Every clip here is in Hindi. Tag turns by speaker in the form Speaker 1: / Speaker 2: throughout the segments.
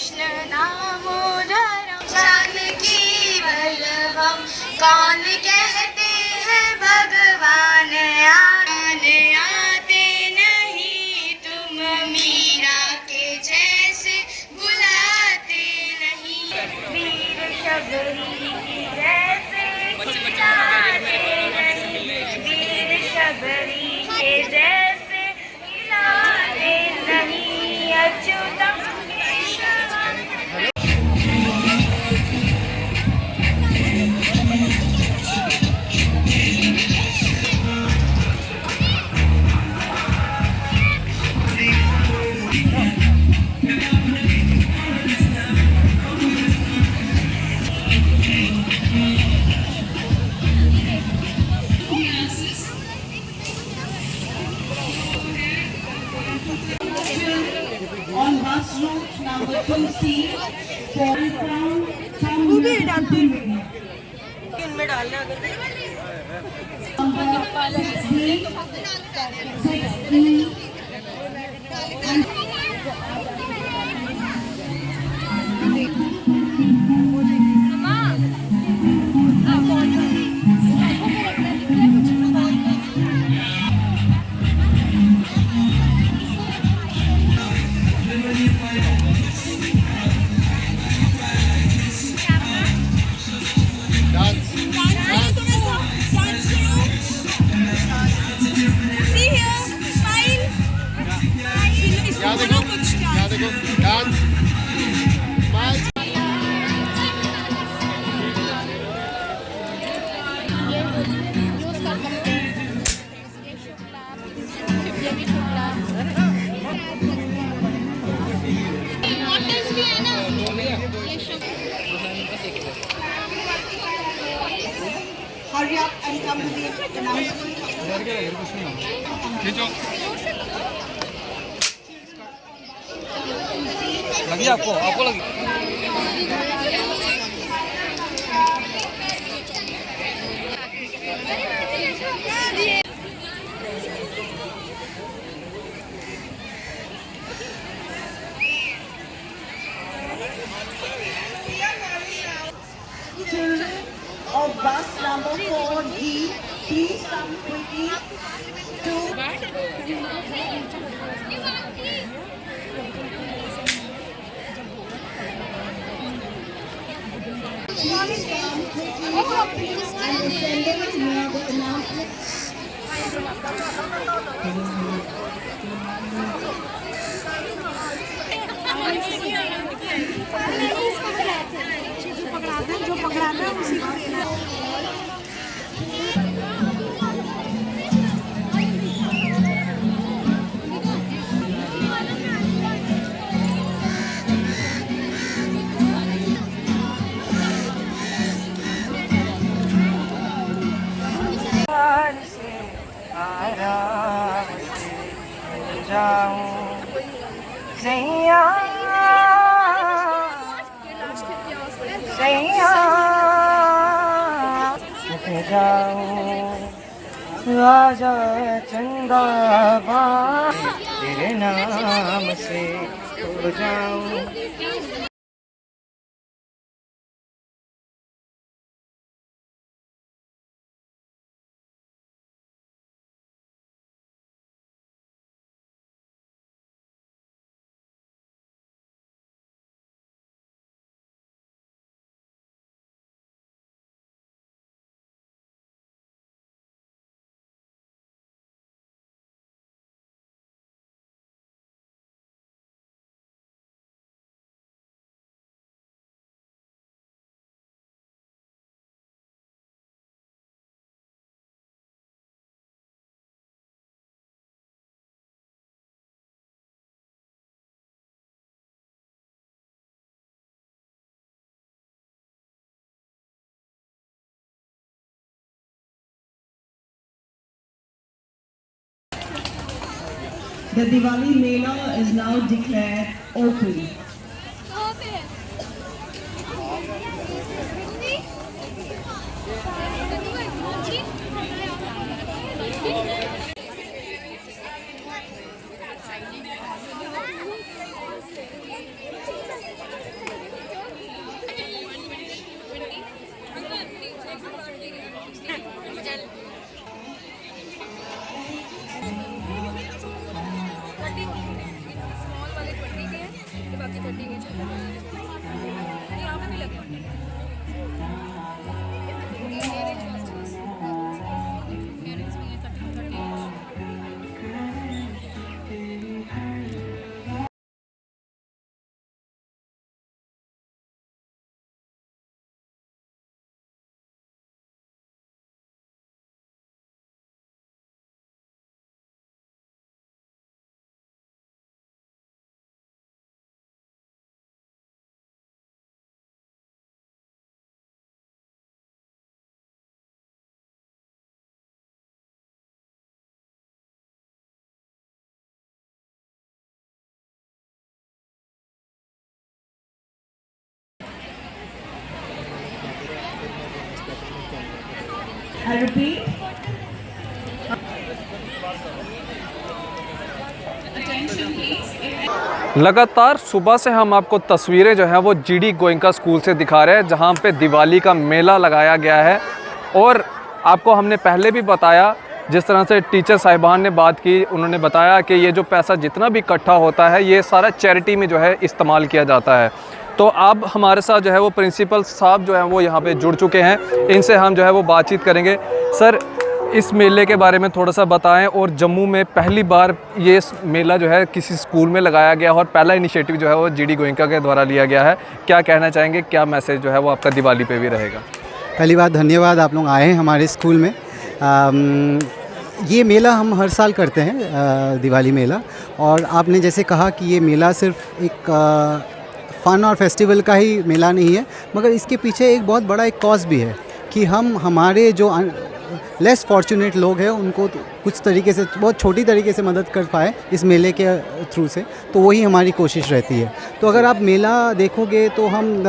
Speaker 1: कृष्ण दामोदरम जानकी वल्लभम। कौन कहते हैं भगवान आते नहीं, तुम मीरा के जैसे बुलाते नहीं। वीर शबरी की जैसे खिलाते नहीं, वीर शबरी के जैसे खिलाते नहीं। Achyutam Keshavam.
Speaker 2: On bus route number 2C, from
Speaker 1: इनमें डालना अगर
Speaker 2: number 6E hurry up and come to the announcement.
Speaker 3: लगी आपको लगी।
Speaker 2: Children of bus number 4D, please come quickly to please come quickly and assemble near the announcement.
Speaker 4: जो पकड़ाता है उसी को देना।
Speaker 1: आराम से जाऊं सैया सैया जाऊं आजा चंदा तेरे नाम से हो जाऊं।
Speaker 2: The Diwali Mela is now declared open.
Speaker 5: यहाँ पे भी लगे होंगे। Earrings भी हैं 30
Speaker 2: I repeat. Attention please.
Speaker 3: लगातार सुबह से हम आपको तस्वीरें जो है वो जीडी गोयनका स्कूल से दिखा रहे हैं, जहां पे दिवाली का मेला लगाया गया है। और आपको हमने पहले भी बताया, जिस तरह से टीचर साहिबान ने बात की, उन्होंने बताया कि ये जो पैसा जितना भी इकट्ठा होता है ये सारा चैरिटी में जो है इस्तेमाल किया जाता है। तो अब हमारे साथ जो है वो प्रिंसिपल साहब जो हैं वो यहाँ पे जुड़ चुके हैं, इनसे हम जो है वो बातचीत करेंगे। सर, इस मेले के बारे में थोड़ा सा बताएं, और जम्मू में पहली बार ये मेला जो है किसी स्कूल में लगाया गया और पहला इनिशिएटिव जो है वो जीडी गोयनका के द्वारा लिया गया है। क्या कहना चाहेंगे, क्या मैसेज जो है वो आपका दिवाली पे भी रहेगा?
Speaker 6: पहली बात धन्यवाद, आप लोग आए हैं हमारे स्कूल में। ये मेला हम हर साल करते हैं, दिवाली मेला। और आपने जैसे कहा कि ये मेला सिर्फ एक फ़न और फेस्टिवल का ही मेला नहीं है, मगर इसके पीछे एक बहुत बड़ा एक कॉज भी है कि हम हमारे जो लेस फॉर्चुनेट लोग हैं उनको कुछ तरीके से, बहुत छोटी तरीके से मदद कर पाए इस मेले के थ्रू से। तो वही हमारी कोशिश रहती है। तो अगर आप मेला देखोगे तो हम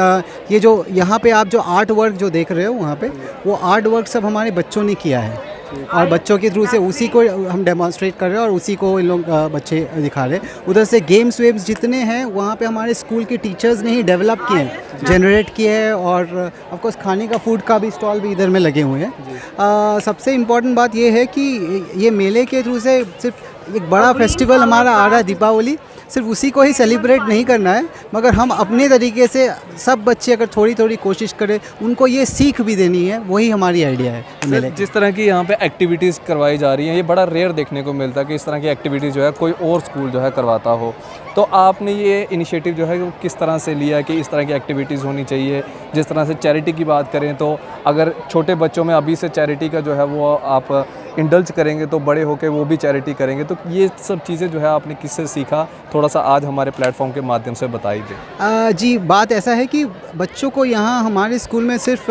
Speaker 6: ये जो यहाँ पे आप जो आर्ट वर्क जो देख रहे हो वहाँ पे, वो आर्ट वर्क सब हमारे बच्चों ने किया है और बच्चों के थ्रू से उसी को हम डेमोन्स्ट्रेट कर रहे हैं और उसी को इन लोग बच्चे दिखा रहे हैं। उधर से गेम्स वेम्स जितने हैं वहाँ पे हमारे स्कूल के टीचर्स ने ही डेवलप किए हैं, जनरेट किए हैं। और ऑफकोर्स खाने का, फूड का भी स्टॉल भी इधर में लगे हुए हैं। सबसे इम्पॉर्टेंट बात ये है कि ये मेले के थ्रू से सिर्फ एक बड़ा फेस्टिवल हमारा आ रहा है दीपावली, सिर्फ उसी को ही सेलिब्रेट नहीं करना है, मगर हम अपने तरीके से सब बच्चे अगर थोड़ी थोड़ी कोशिश करें, उनको ये सीख भी देनी है, वही हमारी आइडिया है मेले।
Speaker 3: जिस तरह की यहाँ पे एक्टिविटीज़ करवाई जा रही हैं, ये बड़ा रेयर देखने को मिलता है कि इस तरह की एक्टिविटीज़ जो है कोई और स्कूल जो है करवाता हो। तो आपने ये इनिशिएटिव जो है वो किस तरह से लिया कि इस तरह की एक्टिविटीज़ होनी चाहिए? जिस तरह से चैरिटी की बात करें तो अगर छोटे बच्चों में अभी से चैरिटी का जो है वो आप इंडल्ज करेंगे तो बड़े होकर वो भी चैरिटी करेंगे। तो ये सब चीज़ें जो है आपने किससे सीखा, थोड़ा सा आज हमारे प्लेटफॉर्म के माध्यम से बताई दें।
Speaker 6: जी, बात ऐसा है कि बच्चों को यहाँ हमारे स्कूल में सिर्फ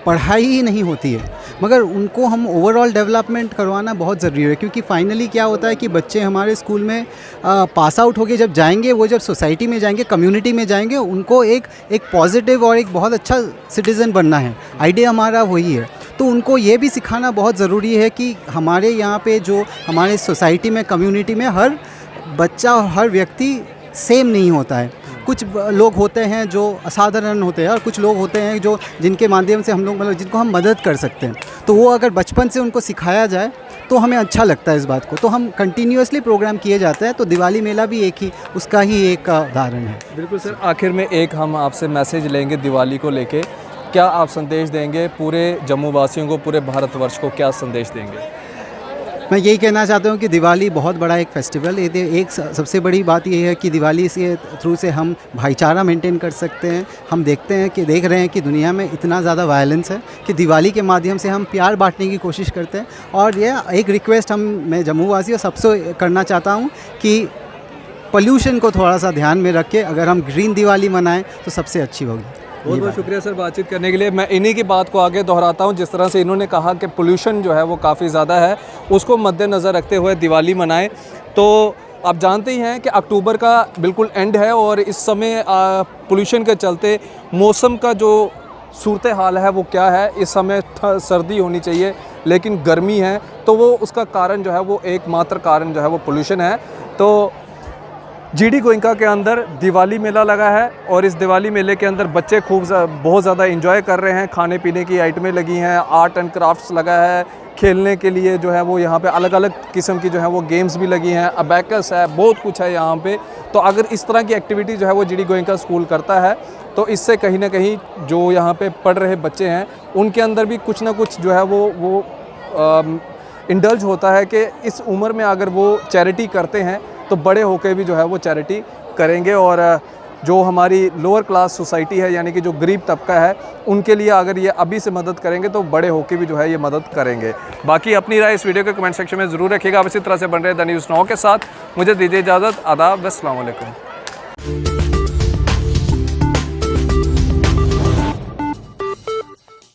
Speaker 6: पढ़ाई ही नहीं होती है, मगर उनको हम ओवरऑल डेवलपमेंट करवाना बहुत ज़रूरी है। क्योंकि फाइनली क्या होता है कि बच्चे हमारे स्कूल में पास आउट होके जब जाएंगे, वो जब सोसाइटी में जाएंगे, कम्युनिटी में जाएंगे, उनको एक पॉजिटिव और एक बहुत अच्छा सिटीज़न बनना है। आइडिया हमारा वही है। तो उनको ये भी सिखाना बहुत ज़रूरी है कि हमारे यहाँ पे जो हमारे सोसाइटी में, कम्युनिटी में हर बच्चा और हर व्यक्ति सेम नहीं होता है। कुछ लोग होते हैं जो असाधारण होते हैं और कुछ लोग होते हैं जो जिनके माध्यम से हम लोग मतलब जिनको हम मदद कर सकते हैं। तो वो अगर बचपन से उनको सिखाया जाए तो हमें अच्छा लगता है इस बात को। तो हम कंटिन्यूअसली प्रोग्राम किए जाते हैं। तो दिवाली मेला भी उसका ही एक उदाहरण है।
Speaker 3: बिल्कुल सर, आखिर में एक हम आपसे मैसेज लेंगे दिवाली को लेके, क्या आप संदेश देंगे पूरे जम्मू वासियों को, पूरे भारतवर्ष को क्या संदेश देंगे?
Speaker 6: मैं यही कहना चाहता हूँ कि दिवाली बहुत बड़ा एक फेस्टिवल है। एक सबसे बड़ी बात ये है कि दिवाली के थ्रू से हम भाईचारा मेंटेन कर सकते हैं। हम देख रहे हैं कि दुनिया में इतना ज़्यादा वायलेंस है कि दिवाली के माध्यम से हम प्यार बांटने की कोशिश करते हैं। और यह एक रिक्वेस्ट मैं जम्मू वासी और सबसे करना चाहता हूँ कि पोल्यूशन को थोड़ा सा ध्यान में रख के अगर हम ग्रीन दिवाली मनाएं तो सबसे अच्छी होगी।
Speaker 3: बहुत बहुत शुक्रिया सर बातचीत करने के लिए। मैं इन्हीं की बात को आगे दोहराता हूं, जिस तरह से इन्होंने कहा कि पोल्यूशन जो है वो काफ़ी ज़्यादा है, उसको मद्देनज़र रखते हुए दिवाली मनाएं। तो आप जानते ही हैं कि अक्टूबर का बिल्कुल एंड है और इस समय पोल्यूशन के चलते मौसम का जो सूरत हाल है वो क्या है, इस समय सर्दी होनी चाहिए लेकिन गर्मी है। तो वो उसका कारण जो है वो एकमात्र कारण जो है वो पोल्यूशन है। तो जीडी गोयनका के अंदर दिवाली मेला लगा है और इस दिवाली मेले के अंदर बच्चे बहुत ज़्यादा एंजॉय कर रहे हैं। खाने पीने की आइटमें लगी हैं, आर्ट एंड क्राफ्ट्स लगा है, खेलने के लिए जो है वो यहाँ पे अलग अलग किस्म की जो है वो गेम्स भी लगी हैं, अबैकस है, बहुत कुछ है यहाँ पे। तो अगर इस तरह की एक्टिविटी जो है वो जीडी गोयनका स्कूल करता है तो इससे कहीं ना कहीं जो यहाँ पे पढ़ रहे बच्चे हैं उनके अंदर भी कुछ ना कुछ जो है वो इंडल्ज होता है कि इस उम्र में अगर वो चैरिटी करते हैं तो बड़े होकर भी जो है वो चैरिटी करेंगे। और जो हमारी लोअर क्लास सोसाइटी है यानी कि जो गरीब तबका है उनके लिए अगर ये अभी से मदद करेंगे तो बड़े होकर भी जो है ये मदद करेंगे। बाकी अपनी राय इस वीडियो के कमेंट सेक्शन में ज़रूर रखिएगा। अब इसी तरह से बन रहे द न्यूज़ नाउ के साथ मुझे दीजिए इजाज़त। आदाब, अस्सलाम वालेकुम।